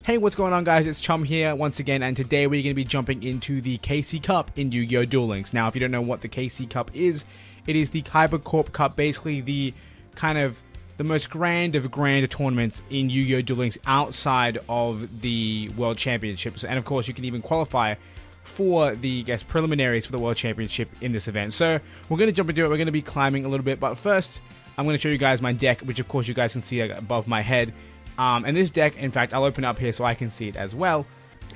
Hey, what's going on, guys? It's Chum here once again, and today we're going to be jumping into the KC Cup in Yu-Gi-Oh! Duel Links. Now, if you don't know what the KC Cup is, it is the Kyber Corp Cup, basically the kind of the most grand of grand tournaments in Yu-Gi-Oh! Duel Links outside of the World Championships. And of course, you can even qualify for the, I guess, preliminaries for the World Championship in this event. So, we're going to jump into it. We're going to be climbing a little bit, but first, I'm going to show you guys my deck, which of course you guys can see above my head. And this deck, in fact, I'll open it up here so I can see it as well.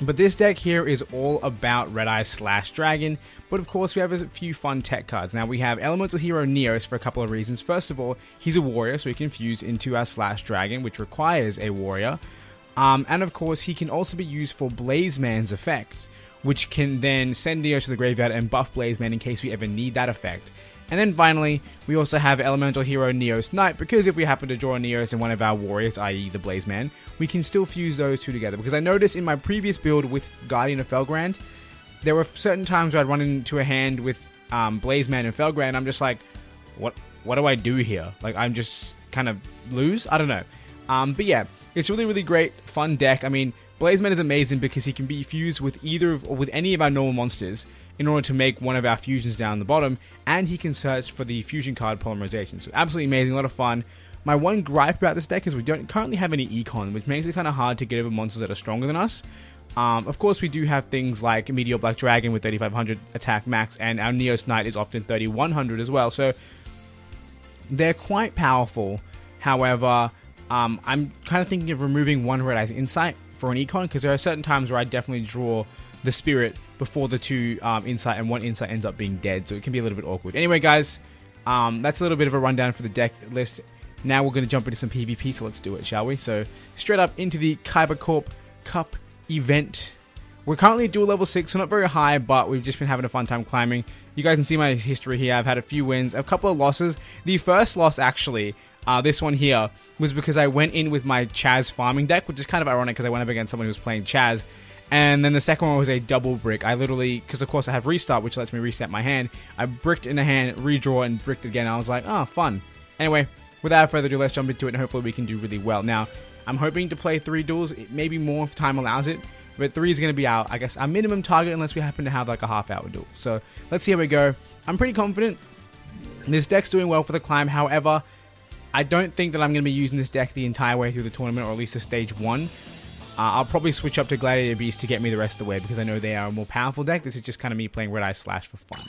But this deck here is all about Red Eye / Dragon. But of course, we have a few fun tech cards. Now, we have Elemental Hero Neos for a couple of reasons. First of all, he's a warrior, so he can fuse into our / Dragon, which requires a warrior. And of course, he can also be used for Blaze Man's effect, which can then send Neos to the graveyard and buff Blaze Man in case we ever need that effect. And then finally, we also have Elemental Hero Neos Knight, because if we happen to draw a Neos in one of our warriors, i.e. the Blaze Man, we can still fuse those two together. Because I noticed in my previous build with Guardian of Felgrand, there were certain times where I'd run into a hand with Blaze Man and Felgrand, and I'm just like, what do I do here? Like, I'm just kind of lose? I don't know. But yeah, it's really, really great, fun deck. I mean, Blaze Man is amazing because he can be fused with with any of our normal monsters in order to make one of our fusions down the bottom, and he can search for the fusion card polymerization. So absolutely amazing, a lot of fun. My one gripe about this deck is we don't currently have any econ, which makes it kind of hard to get over monsters that are stronger than us. Of course, we do have things like Meteor Black Dragon with 3500 attack max, and our Neos Knight is often 3100 as well, so they're quite powerful. However, I'm kind of thinking of removing one Red Eye's Insight for an econ, because there are certain times where I definitely draw the Spirit before the two Insight, and one Insight ends up being dead, so it can be a little bit awkward. Anyway, guys, that's a little bit of a rundown for the deck list. Now we're going to jump into some PvP, so let's do it, shall we? So, straight up into the Kyber Corp Cup event. We're currently at Duel level 6, so not very high, but we've just been having a fun time climbing. You guys can see my history here. I've had a few wins, a couple of losses. The first loss, actually, this one here, was because I went in with my Chaz farming deck, which is kind of ironic because I went up against someone who was playing Chaz. And then the second one was a double brick. I literally, because of course I have restart, which lets me reset my hand. I bricked in the hand, redraw, and bricked again. I was like, oh, fun. Anyway, without further ado, let's jump into it, and hopefully we can do really well. Now, I'm hoping to play 3 duels, maybe more if time allows it. But 3 is going to be our, I guess, our minimum target unless we happen to have like a half-hour duel. So let's see how we go. I'm pretty confident. This deck's doing well for the climb. However, I don't think that I'm going to be using this deck the entire way through the tournament, or at least to stage 1. I'll probably switch up to Gladiator Beast to get me the rest of the way, because I know they are a more powerful deck. This is just kind of me playing Red Eye / for fun.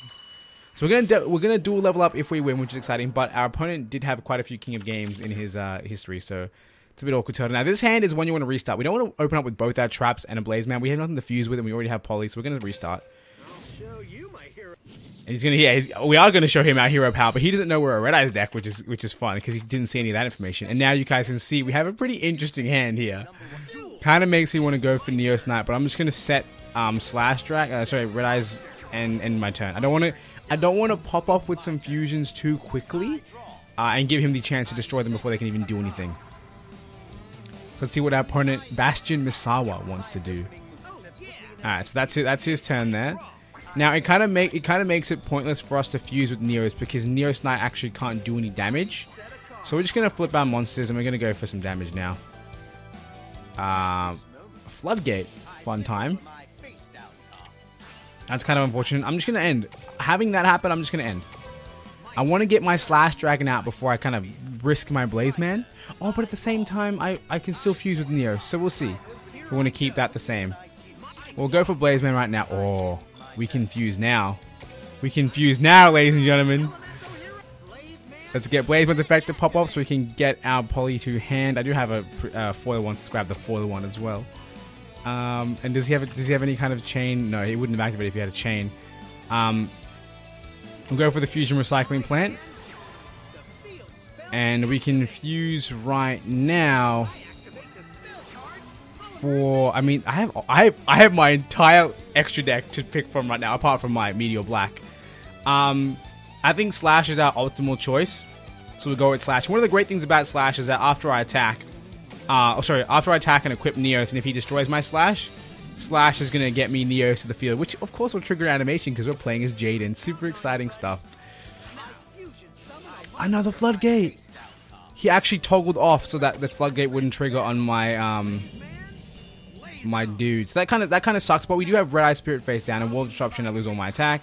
So we're gonna dual level up if we win, which is exciting. But our opponent did have quite a few King of Games in his history, so it's a bit awkward. Now this hand is one you want to restart. We don't want to open up with both our traps and a Blaze Man. We have nothing to fuse with, and we already have Poly, so we're gonna restart. I'll show you my hero. And he's gonna, we are gonna show him our hero power, but he doesn't know we're a Red Eyes deck, which is fun because he didn't see any of that information. And now you guys can see we have a pretty interesting hand here. Kind of makes me want to go for Neos Knight, but I'm just gonna set Red Eyes and my turn. I don't want to pop off with some fusions too quickly, and give him the chance to destroy them before they can even do anything. Let's see what our opponent Bastion Misawa wants to do. All right, so that's it. That's his turn there. Now it kind of makes it pointless for us to fuse with Neos, because Neos Knight actually can't do any damage. So we're just gonna flip our monsters and we're gonna go for some damage now. Floodgate, fun time. That's kind of unfortunate. I'm just gonna end. Having that happen, I'm just gonna end. I want to get my / Dragon out before I kind of risk my Blaze Man. Oh, but at the same time, I can still fuse with Neos, so we'll see. We want to keep that the same. We'll go for Blaze Man right now. Oh, we can fuse now. We can fuse now, ladies and gentlemen. Let's get Blaze Man's effect to pop off so we can get our Poly to hand. I do have a foil one, so let's grab the foil one as well. And does he have any kind of chain? No, he wouldn't have activated if he had a chain. We'll go for the Fusion Recycling Plant. And we can fuse right now for, I mean, I have my entire extra deck to pick from right now, apart from my Meteor Black. I think Slash is our optimal choice, so we'll go with Slash. One of the great things about Slash is that after I attack, after I attack and equip Neos, and if he destroys my Slash is going to get me Neos to the field, which of course will trigger animation because we're playing as Jaden. Super exciting stuff. Another Floodgate! He actually toggled off so that the Floodgate wouldn't trigger on my my dude. So that kind of sucks. But we do have Red Eye Spirit face down and Wall of Disruption. I lose all my attack.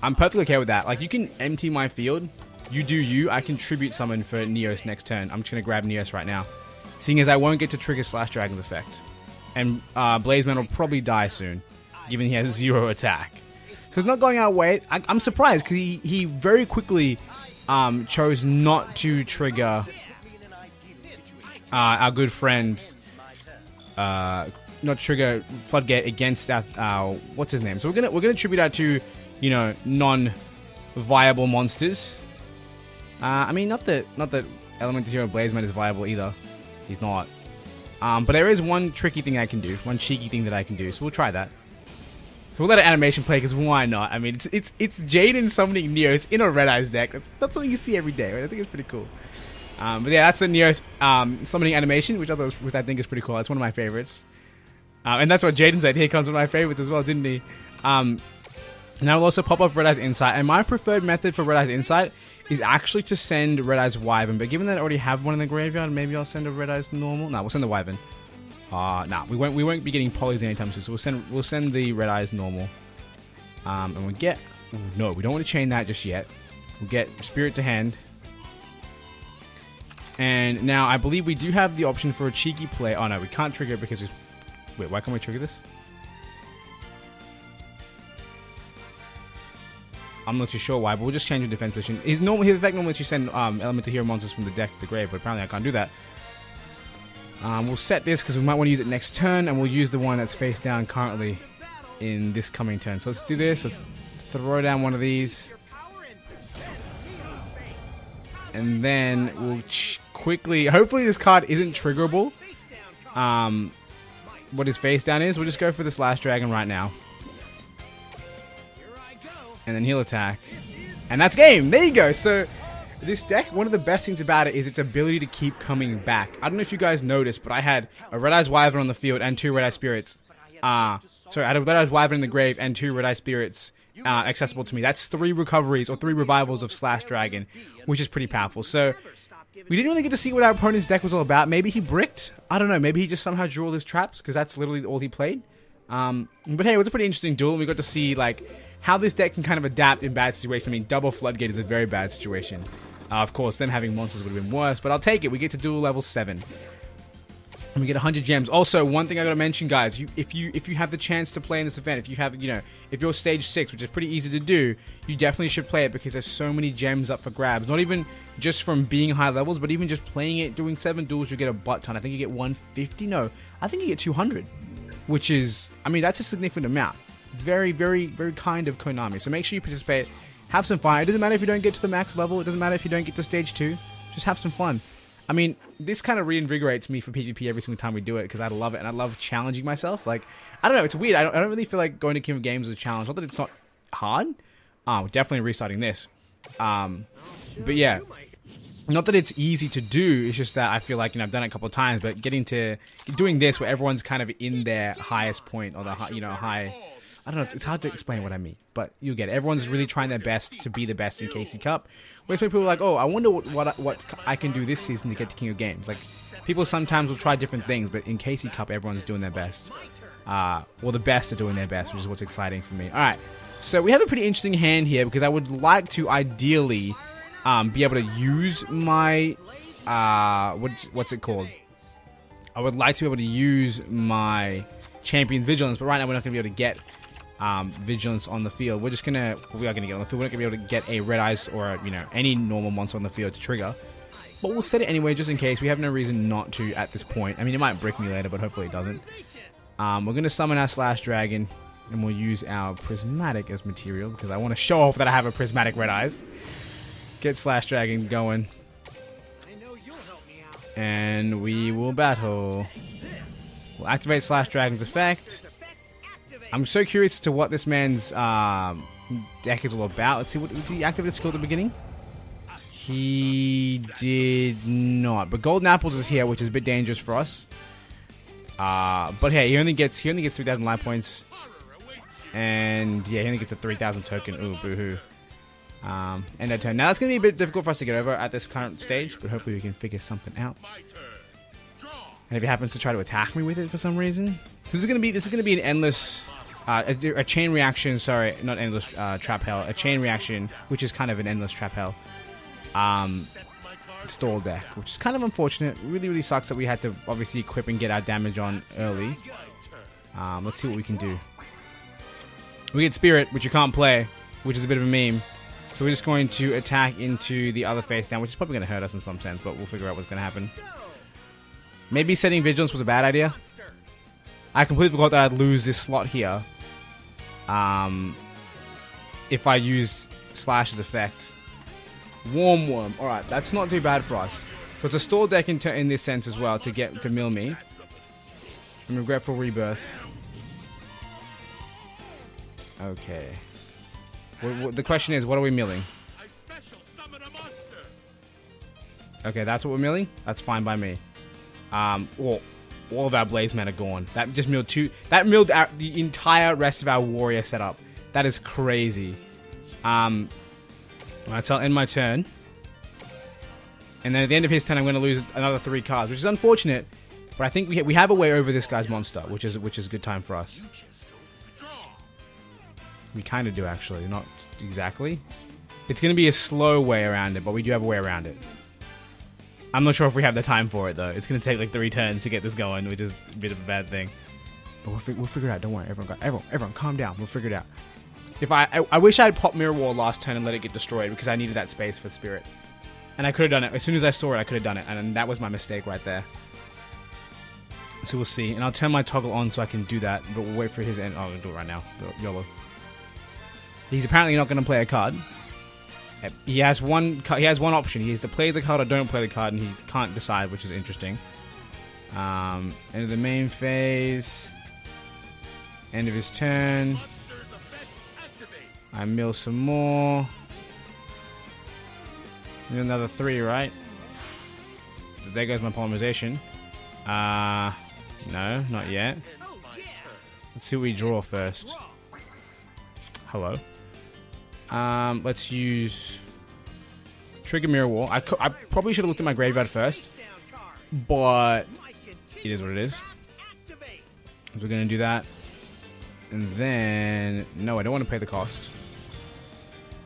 I'm perfectly okay with that. Like, you can empty my field. You do you. I can tribute summon for Neos next turn. I'm just gonna grab Neos right now, seeing as I won't get to trigger Slash Dragon's effect, and Blazeman will probably die soon, given he has 0 attack. So it's not going our way. I'm surprised because he very quickly chose not to trigger our good friend, not trigger Floodgate against our what's his name. So we're gonna tribute out to, you know, non-viable monsters. I mean, not that Elemental Hero Blazeman is viable either. He's not. But there is one tricky thing I can do, one cheeky thing that I can do. So we'll try that. So we'll let an animation play, because why not? I mean, it's Jaden summoning Neos in a Red Eyes deck. That's something you see every day, right? I think it's pretty cool. But yeah, that's the Neos summoning animation, which I think is pretty cool. That's one of my favorites. And that's what Jaden said. Here comes one of my favorites as well, didn't he? Now we'll also pop off Red Eyes Insight. And my preferred method for Red Eyes Insight is actually to send Red Eyes Wyvern. But given that I already have one in the graveyard, maybe I'll send a Red Eyes Normal. No, we'll send the Wyvern. Nah, we won't be getting polys anytime soon. So we'll send the Red Eyes Normal. And we'll get... Ooh, no, we don't want to chain that just yet. We'll get Spirit to hand. And now I believe we do have the option for a cheeky play. Oh no, we can't trigger it because it's... Wait, why can't we trigger this? I'm not too sure why, but we'll just change the defense position. His effect normally to send Elemental Hero monsters from the deck to the grave, but apparently I can't do that. We'll set this because we might want to use it next turn, and we'll use the one that's face down currently in this coming turn. So let's do this. Let's throw down one of these. And then we'll quickly... Hopefully this card isn't triggerable. What his face down is. We'll just go for the Slash Dragon right now. And then he'll attack. And that's game! There you go! So, this deck, one of the best things about it is its ability to keep coming back. I don't know if you guys noticed, but I had a Red Eyes Wyvern on the field and 2 Red Eye Spirits. Sorry, I had a Red Eyes Wyvern in the grave and 2 Red Eye Spirits accessible to me. That's 3 recoveries or 3 revivals of Slash Dragon, which is pretty powerful. So, we didn't really get to see what our opponent's deck was all about. Maybe he bricked. I don't know. Maybe he just somehow drew all his traps, because that's literally all he played. But hey, it was a pretty interesting duel, and we got to see, like, how this deck can kind of adapt in bad situations. I mean, double Floodgate is a very bad situation. Of course, them having monsters would have been worse, but I'll take it. We get to duel level 7. And we get 100 gems. Also, one thing I gotta mention, guys, if you have the chance to play in this event, if you have, you know, if you're stage 6, which is pretty easy to do, you definitely should play it, because there's so many gems up for grabs. Not even just from being high levels, but even just playing it, doing 7 duels, you get a butt ton. I think you get 150. No, I think you get 200, which is, I mean, that's a significant amount. It's very, very, very kind of Konami. So make sure you participate. Have some fun. It doesn't matter if you don't get to the max level. It doesn't matter if you don't get to stage 2. Just have some fun. I mean, this kind of reinvigorates me for PvP every single time we do it, because I love it, and I love challenging myself. Like, I don't know, it's weird. I don't really feel like going to King of Games is a challenge. Not that it's not hard. We're definitely restarting this. But yeah, not that it's easy to do. It's just that I feel like, you know, I've done it a couple of times, but doing this where everyone's kind of in their highest point, or the high. I don't know, it's hard to explain what I mean, but you get it. Everyone's really trying their best to be the best in KC Cup. Whereas people are like, oh, I wonder what I can do this season to get to King of Games. Like, people sometimes will try different things, but in KC Cup, everyone's doing their best. Well, the best are doing their best, which is what's exciting for me. Alright, so we have a pretty interesting hand here, because I would like to ideally be able to use my... what's it called? I would like to be able to use my Champion's Vigilance, but right now we're not going to be able to get... Vigilance on the field. We are going to get on the field. We're not going to be able to get a Red Eyes or, you know, any normal monster on the field to trigger. But we'll set it anyway, just in case. We have no reason not to at this point. I mean, it might brick me later, but hopefully it doesn't. We're going to summon our Slash Dragon, and we'll use our Prismatic as material, because I want to show off that I have a Prismatic Red Eyes. Get Slash Dragon going. And we will battle. We'll activate Slash Dragon's effect. I'm so curious to what this man's deck is all about. Let's see, what did he activate the skill at the beginning? He did not. But Golden Apples is here, which is a bit dangerous for us. But hey, he only gets 3,000 life points. And yeah, he only gets a 3,000 token. Ooh, boohoo. End that turn. Now that's gonna be a bit difficult for us to get over at this current stage, but hopefully we can figure something out. And if he happens to try to attack me with it for some reason, so this is gonna be an endless, a chain reaction. Sorry, not endless trap hell. A chain reaction, which is kind of an endless trap hell. Stall deck, which is kind of unfortunate. Really sucks that we had to obviously equip and get our damage on early. Let's see what we can do. We get Spirit, which you can't play, which is a bit of a meme. So we're just going to attack into the other face down, which is probably going to hurt us in some sense, but we'll figure out what's going to happen. Maybe setting Vigilance was a bad idea. I completely forgot that I'd lose this slot here. If I used Slash's effect. Warm Worm. Alright, that's not too bad for us. So it's a stall deck in this sense as well to mill me. And Regretful Rebirth. Okay. The question is, what are we milling? Okay, that's what we're milling? That's fine by me. Well, all of our Blaze Men are gone. That just milled that milled out the entire rest of our warrior setup. That is crazy. Alright, so I'll end my turn. And then at the end of his turn, I'm going to lose another 3 cards, which is unfortunate. But I think we have a way over this guy's monster, which is a good time for us. We kind of do, actually. Not exactly. It's going to be a slow way around it, but we do have a way around it. I'm not sure if we have the time for it, though. It's going to take like 3 turns to get this going, which is a bit of a bad thing. But we'll figure it out. Don't worry. Everyone, calm down. We'll figure it out. If I wish I had popped Mirror Wall last turn and let it get destroyed because I needed that space for Spirit. And I could have done it. As soon as I saw it, I could have done it. And that was my mistake right there. So we'll see. And I'll turn my toggle on so I can do that. But we'll wait for his end. Oh, I'll do it right now. YOLO. He's apparently not going to play a card. He has one option. He has to play the card or don't play the card. And he can't decide, which is interesting. End of the main phase. End of his turn. I mill some more. Another 3, right? There goes my polymerization. No, not yet. Let's see what we draw first. Hello. Let's use Trigger Mirror Wall. I probably should have looked at my graveyard first, but it is what it is. So we're gonna do that, and then no, I don't want to pay the cost.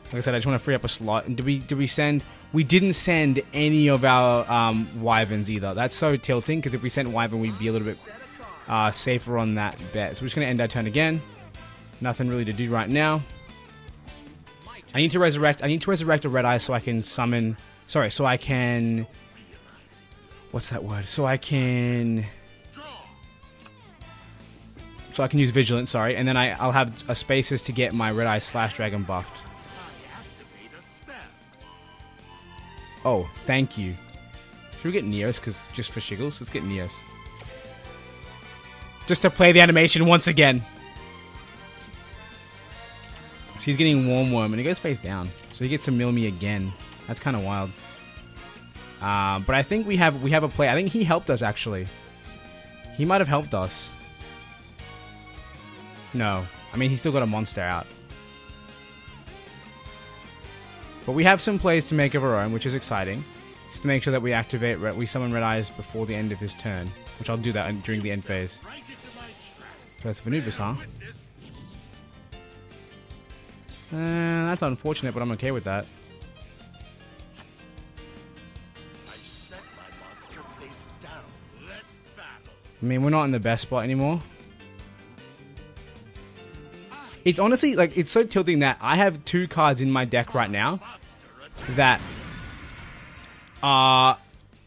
Like I said, I just want to free up a slot. And did we send? We didn't send any of our Wyverns either. That's so tilting, because if we sent Wyvern, we'd be a little bit safer on that bet. So we're just going to end our turn again. Nothing really to do right now. I need to resurrect a Red Eye so I can summon... Sorry, so I can... What's that word? So I can use Vigilance, sorry. And then I'll have a spaces to get my Red Eye Slash Dragon buffed. Oh, thank you. Should we get Neos? Because just for shiggles, let's get Neos. Just to play the animation once again. So he's getting Warm Worm, and he goes face down. So he gets to mill me again. That's kind of wild. But I think we have a play. I think he helped us, actually. He might have helped us. No. I mean, he's still got a monster out. But we have some plays to make of our own, which is exciting. Just to make sure that we summon Red Eyes before the end of his turn. Which I'll do that during the end phase. So that's Venubis, huh? That's unfortunate, but I'm okay with that. I mean, we're not in the best spot anymore. It's honestly, like, it's so tilting that I have 2 cards in my deck right now that are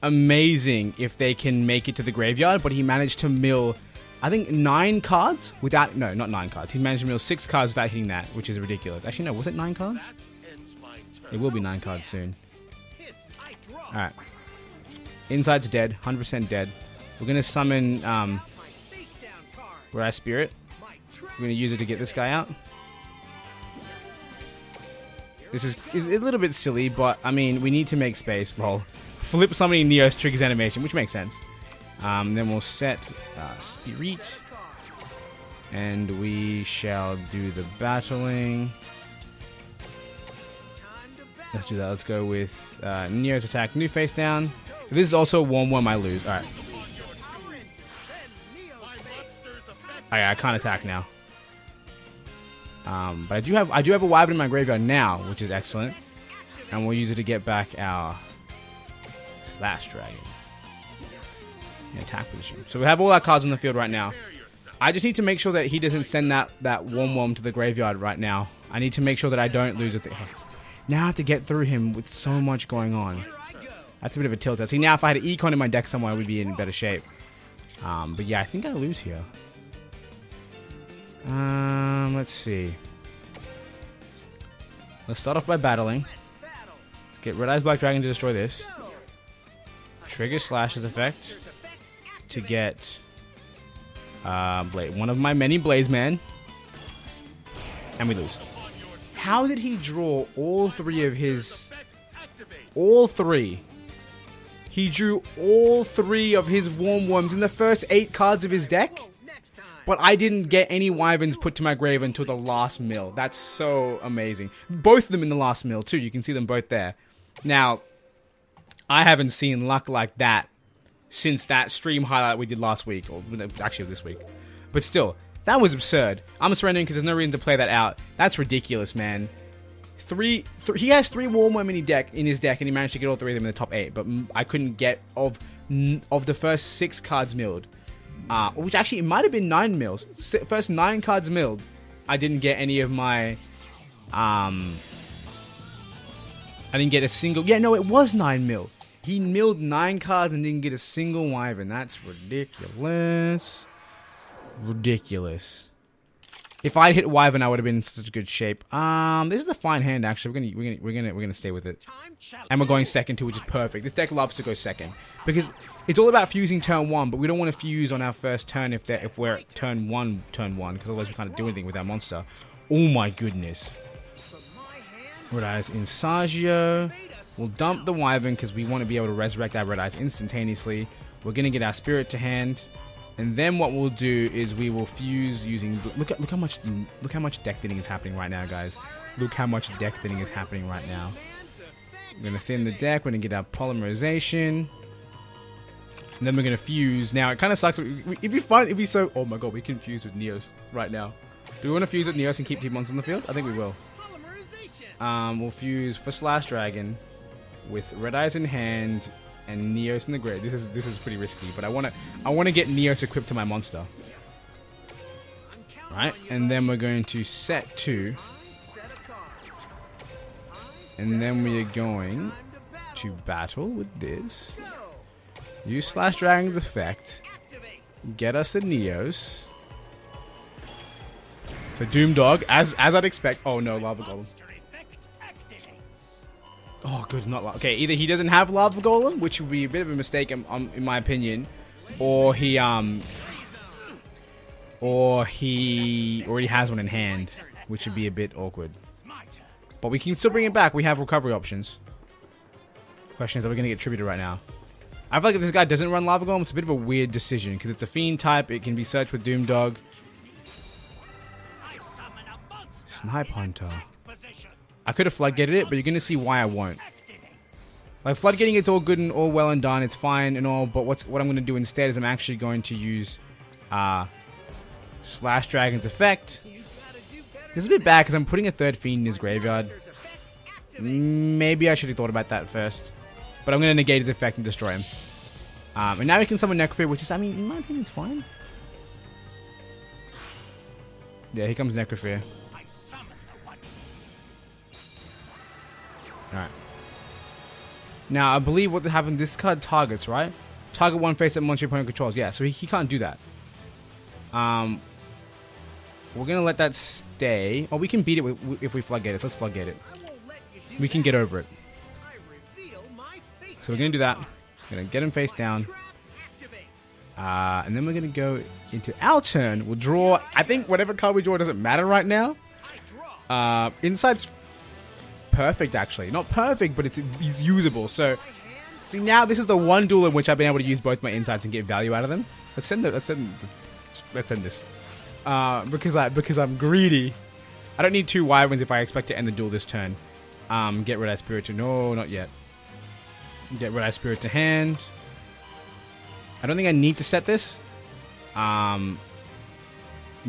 amazing if they can make it to the graveyard, but he managed to mill, I think, 9 cards without... No, not 9 cards. He managed to mill 6 cards without hitting that, which is ridiculous. Actually, no, was it 9 cards? It will be 9 cards soon. Alright. Inside's dead. 100% dead. We're going to summon Red Eye Spirit. We're going to use it to get this guy out. This is a little bit silly, but, I mean, we need to make space, lol. Flip summoning Neos triggers animation, which makes sense. Then we'll set Spirit. And we shall do the battling. Let's do that. Let's go with Neos attack, new face down. If this is also a Warm Worm, I lose. Alright. I can't attack now. But I do have a Wyvern in my graveyard now, which is excellent. And we'll use it to get back our Slash Dragon. In attack position. So we have all our cards on the field right now. I just need to make sure that he doesn't send that Worm to the graveyard right now. I need to make sure that I don't lose it. Now I have to get through him with so much going on. That's a bit of a tilt. See, now if I had an Econ in my deck somewhere, we'd be in better shape. But yeah, I think I lose here. Let's see. Let's start off by battling. Let's get Red Eyes Black Dragon to destroy this. Trigger Slash's effect to get one of my many Blaze Man. And we lose. How did he draw all three of his... All three? He drew all three of his Warm Worms in the first 8 cards of his deck? But I didn't get any Wyverns put to my grave until the last mill. That's so amazing. Both of them in the last mill too. You can see them both there. Now, I haven't seen luck like that since that stream highlight we did last week. Or actually this week. But still, that was absurd. I'm surrendering because there's no reason to play that out. That's ridiculous, man. He has 3 Warm Worm in his deck, and he managed to get all 3 of them in the top 8. But I couldn't get of the first 6 cards milled. Which actually, it might have been 9 mills. First 9 cards milled. I didn't get any of my... I didn't get a single... Yeah, no, it was 9 mil. He milled 9 cards and didn't get a single Wyvern. That's ridiculous. Ridiculous. If I hit Wyvern, I would have been in such good shape. This is a fine hand, actually. We're gonna stay with it, and we're going second too, which is perfect. This deck loves to go second because it's all about fusing turn 1, but we don't want to fuse on our first turn if we're at turn one, because otherwise we can't do anything with our monster. Oh my goodness! Red Eyes Insagio. We'll dump the Wyvern because we want to be able to resurrect our Red Eyes instantaneously. We're gonna get our Spirit to hand. And then what we'll do is we will fuse using... Look how much deck thinning is happening right now, guys. Look how much deck thinning is happening right now. We're going to thin the deck. We're going to get our polymerization. And then we're going to fuse. Now, it kind of sucks. It'd be fun. It'd be so... Oh my god, we can fuse with Neos right now. Do we want to fuse with Neos and keep monsters on the field? I think we will. We'll fuse for Slash Dragon with Red Eyes in hand... and Neos in the grave. This is pretty risky, but I want to get Neos equipped to my monster. Right, and then we're going to set 2. And then we are going to battle with this. Use Slash Dragon's effect. Get us a Neos. So Doom Dog, as I'd expect. Oh no, Lava Golem. Oh, good, not Lava. Okay, either he doesn't have Lava Golem, which would be a bit of a mistake in my opinion, or he already has one in hand, which would be a bit awkward. But we can still bring it back. We have recovery options. Question is, are we going to get tributed right now? I feel like if this guy doesn't run Lava Golem, it's a bit of a weird decision, because it's a Fiend type, it can be searched with Doom Dog. Snipe Hunter. I could have floodgated it, but you're going to see why I won't. Like, floodgating it's all good and all well and done, it's fine and all, but what I'm going to do instead is I'm actually going to use Slash Dragon's effect. This is a bit bad because I'm putting a 3rd Fiend in his graveyard. Maybe I should have thought about that first. But I'm going to negate his effect and destroy him. And now we can summon Necrofear, which is, I mean, in my opinion, it's fine. Yeah, here comes Necrofear. Alright. Now, I believe what happened, this card targets, right? Target one face that monster your opponent controls. Yeah, so he can't do that. We're going to let that stay. Oh, we can beat it if we floodgate it. So let's floodgate it. We can get over it. So we're going to do that. We're going to get him face down. And then we're going to go into our turn. We'll draw. I think whatever card we draw doesn't matter right now. Inside's perfect, actually. Not perfect, but it's usable. So, see, now this is the one duel in which I've been able to use both my insights and get value out of them. Let's send this. Because I'm greedy. I don't need 2 Wyverns if I expect to end the duel this turn. Get Red Eye Spirit to... No, not yet. Get Red Eye Spirit to hand. I don't think I need to set this.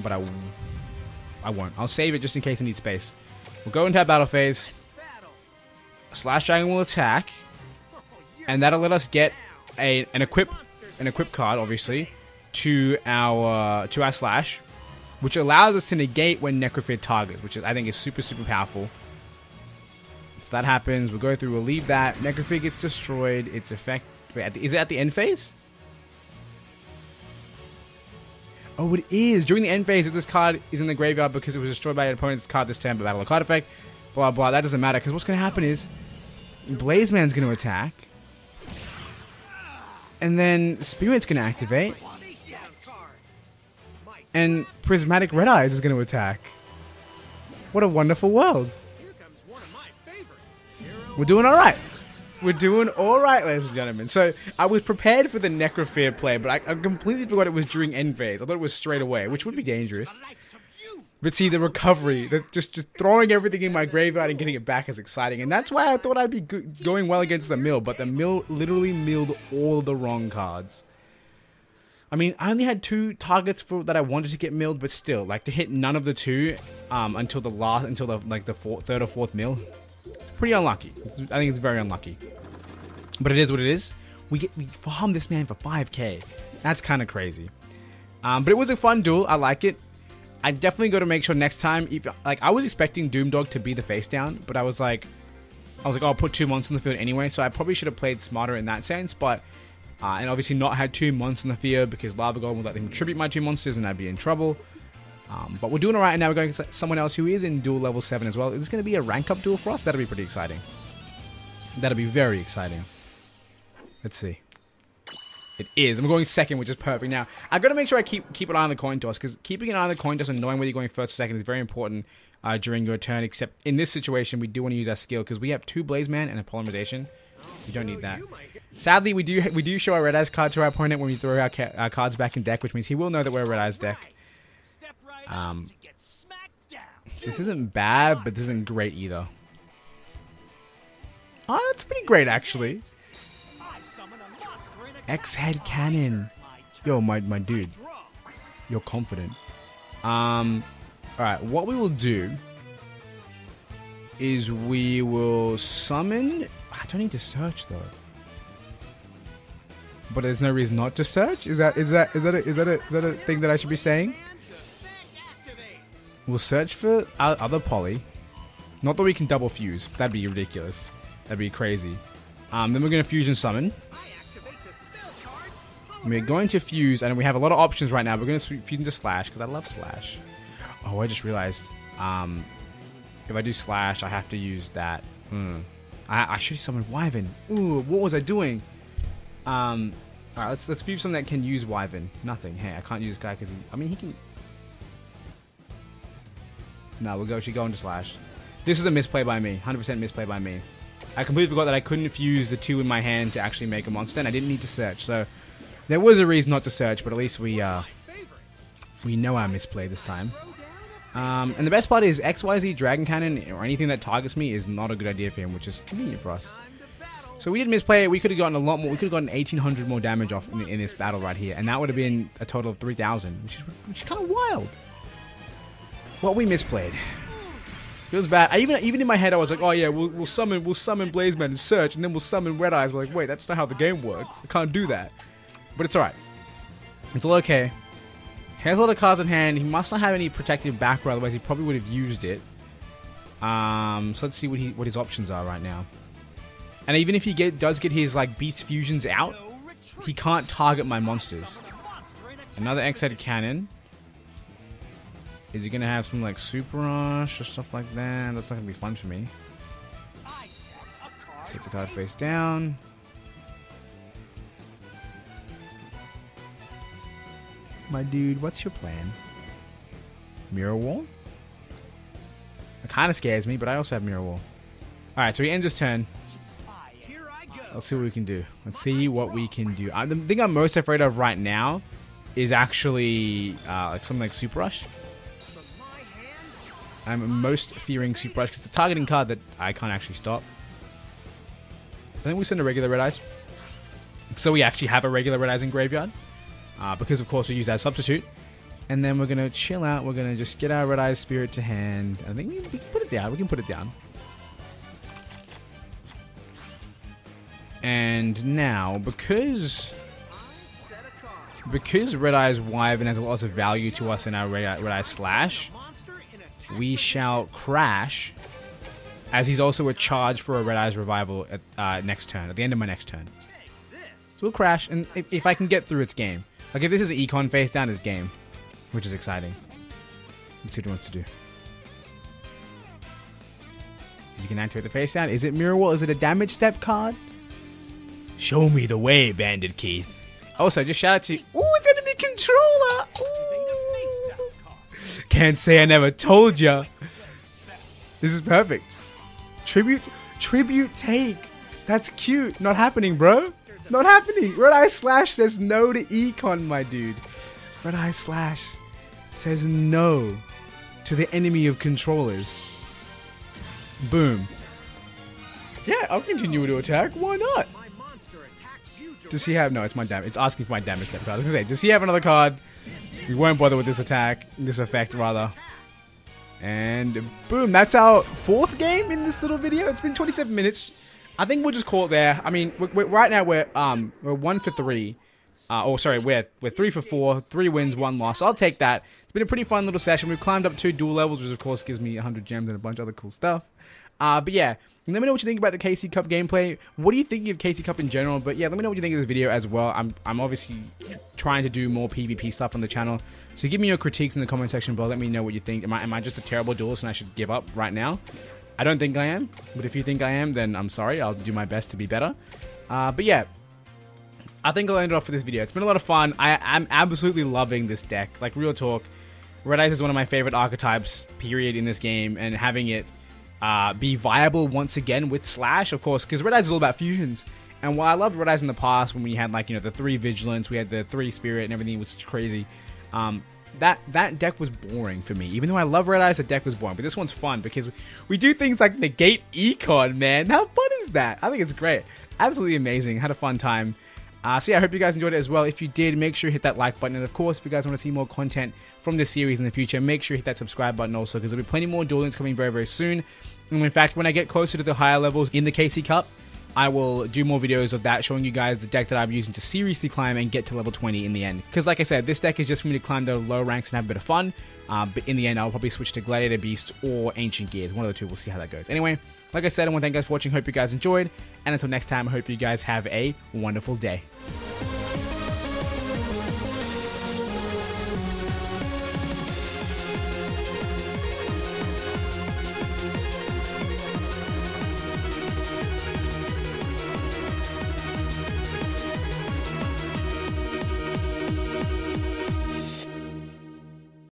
but I won't. I'll save it just in case I need space. We'll go into our battle phase. Slash Dragon will attack, and that'll let us get an equip card, obviously, to our slash, which allows us to negate when Necrofear targets, which I think is super powerful. So that happens. We'll go through. We'll leave that. Necrofear gets destroyed. Its effect. Wait, is it at the end phase? Oh, it is. During the end phase, if this card is in the graveyard because it was destroyed by an opponent's card this turn, but battle a card effect, blah, blah, that doesn't matter. Because what's going to happen is Blazeman's going to attack. And then Spirit's going to activate. And Prismatic Red Eyes is going to attack. What a wonderful world. We're doing alright. We're doing alright, ladies and gentlemen. So, I was prepared for the Necrofear play, but I completely forgot it was during end phase. I thought it was straight away, which would be dangerous. But see, the recovery, just throwing everything in my graveyard and getting it back is exciting. And that's why I thought I'd be going well against the mill, but the mill literally milled all the wrong cards. I mean, I only had 2 targets that I wanted to get milled, but still, like, to hit none of the 2 until the third or fourth mill. Pretty unlucky. I think it's very unlucky. But it is what it is. We farmed this man for 5k. That's kind of crazy. But it was a fun duel. I like it. I definitely got to make sure next time, I was expecting Doomdog to be the face down, but I was like, oh, I'll put 2 monsters in the field anyway, so I probably should have played smarter in that sense, but, and obviously not had 2 monsters in the field because Lava Golem would let him tribute my 2 monsters and I'd be in trouble. But we're doing alright, and now we're going to someone else who is in duel level 7 as well. Is this going to be a rank up duel for us? That'll be pretty exciting. That'll be very exciting. Let's see. It is. I'm going second, which is perfect. Now, I've got to make sure I keep an eye on the coin toss, because keeping an eye on the coin toss and knowing whether you're going first or second is very important during your turn, except in this situation, we do want to use our skill, because we have 2 Blazeman and a Polymerization. We don't need that. Sadly, we do show our Red Eyes card to our opponent when we throw our cards back in deck, which means he will know that we're a Red Eyes deck. This isn't bad, but this isn't great either. Oh, that's pretty great, actually. X-Head Cannon. Yo, my dude. You're confident. Alright, what we will do is we will summon... I don't need to search, though. But there's no reason not to search? Is that a thing that I should be saying? We'll search for our other poly. Not that we can double fuse. That'd be ridiculous. That'd be crazy. Then we're going to fusion summon. We're going to fuse, and we have a lot of options right now. We're going to fuse into Slash, because I love Slash. Oh, I just realized. If I do Slash, I have to use that. I should have summoned Wyvern. Ooh, what was I doing? Alright, let's fuse something that can use Wyvern. Nothing. Hey, I can't use this guy because he can... No, we'll actually go into Slash. This is a misplay by me. 100% misplay by me. I completely forgot that I couldn't fuse the 2 in my hand to actually make a monster, and I didn't need to search. So there was a reason not to search, but at least we know our misplay this time. And the best part is XYZ Dragon Cannon or anything that targets me is not a good idea for him, which is convenient for us. So we did misplay it. We could have gotten a lot more. We could have gotten 1,800 more damage off in this battle right here, and that would have been a total of 3,000, which is kind of wild. What we misplayed. Feels bad. Even in my head, I was like, oh yeah, we'll summon Blazeman and search, and then we'll summon Red Eyes. We're like, wait, that's not how the game works. I can't do that. But it's alright. It's all okay. He has a lot of cards in hand. He must not have any protective back row, otherwise he probably would have used it. So let's see what his options are right now. And even if he does get his like beast fusions out, he can't target my monsters. Another X-Head Cannon. Is he gonna have some like Super Rush or stuff like that? That's not gonna be fun for me. Sets the card face down. My dude, what's your plan? Mirror Wall? It kind of scares me, but I also have Mirror Wall. Alright, so he ends his turn. Let's see what we can do. Let's see what we can do. The thing I'm most afraid of right now is actually like something like Super Rush. I'm most fearing Super Rush because it's a targeting card that I can't actually stop. I think we send a regular Red Eyes. So we actually have a regular Red Eyes in graveyard. Because of course we use that substitute. And then we're going to chill out. We're going to just get our Red Eye Spirit to hand. I think we can put it down. We can put it down. And now, because Red Eye's Wyvern has lots of value to us in our Red Eye Slash, we shall crash, as he's also a charge for a Red Eye's Revival at next turn, at the end of my next turn. So we'll crash, and if I can get through, it's game. Like, if this is an Econ face down, it's game. Which is exciting. Let's see what he wants to do. You can activate the face down. Is it Mirror Wall? Is it a damage step card? Show me the way, Bandit Keith. Also, just shout out to you. Ooh, it's enemy controller! Ooh. Can't say I never told ya. This is perfect. Tribute take. That's cute. Not happening, bro. Not happening. Red Eye Slash says no to Econ, my dude. Red Eye Slash says no to the enemy of controllers. Boom. Yeah, I'll continue to attack. Why not? Does he have... No, it's my damage. It's asking for my damage step card. I was going to say, does he have another card? We won't bother with this attack. This effect, rather. And boom. That's our 4th game in this little video. It's been 27 minutes. I think we'll just call it there. I mean, right now we're 1 for 3. We're 3 for 4, 3 wins, 1 loss. So I'll take that. It's been a pretty fun little session. We've climbed up 2 duel levels, which of course gives me 100 gems and a bunch of other cool stuff. But yeah, let me know what you think about the KC Cup gameplay. What are you thinking of KC Cup in general? But yeah, let me know what you think of this video as well. I'm obviously trying to do more PvP stuff on the channel. So give me your critiques in the comment section below. Let me know what you think. Am I just a terrible duelist and I should give up right now? I don't think I am. But if you think I am, then I'm sorry. I'll do my best to be better. But yeah. I think I'll end it off for this video. It's been a lot of fun. I'm absolutely loving this deck. Like, real talk. Red Eyes is one of my favorite archetypes, period, in this game. And having it be viable once again with Slash, of course, because Red Eyes is all about fusions. And while I loved Red Eyes in the past, when we had, like, you know, the 3 Vigilance, we had the 3 Spirit, and everything was crazy, that deck was boring for me. Even though I love Red Eyes, the deck was boring. But this one's fun because we do things like negate Econ, man. How fun is that? I think it's great. Absolutely amazing. Had a fun time. So yeah, I hope you guys enjoyed it as well. If you did, make sure you hit that like button. And of course, if you guys want to see more content from this series in the future, make sure you hit that subscribe button also, because there'll be plenty more Duel Links coming very, very soon. And in fact, when I get closer to the higher levels in the KC Cup, I will do more videos of that, showing you guys the deck that I'm using to seriously climb and get to level 20 in the end. Because like I said, this deck is just for me to climb the low ranks and have a bit of fun. But in the end, I'll probably switch to Gladiator Beast or Ancient Gears. One of the two. We'll see how that goes. Anyway, like I said, I want to thank you guys for watching. Hope you guys enjoyed. And until next time, I hope you guys have a wonderful day.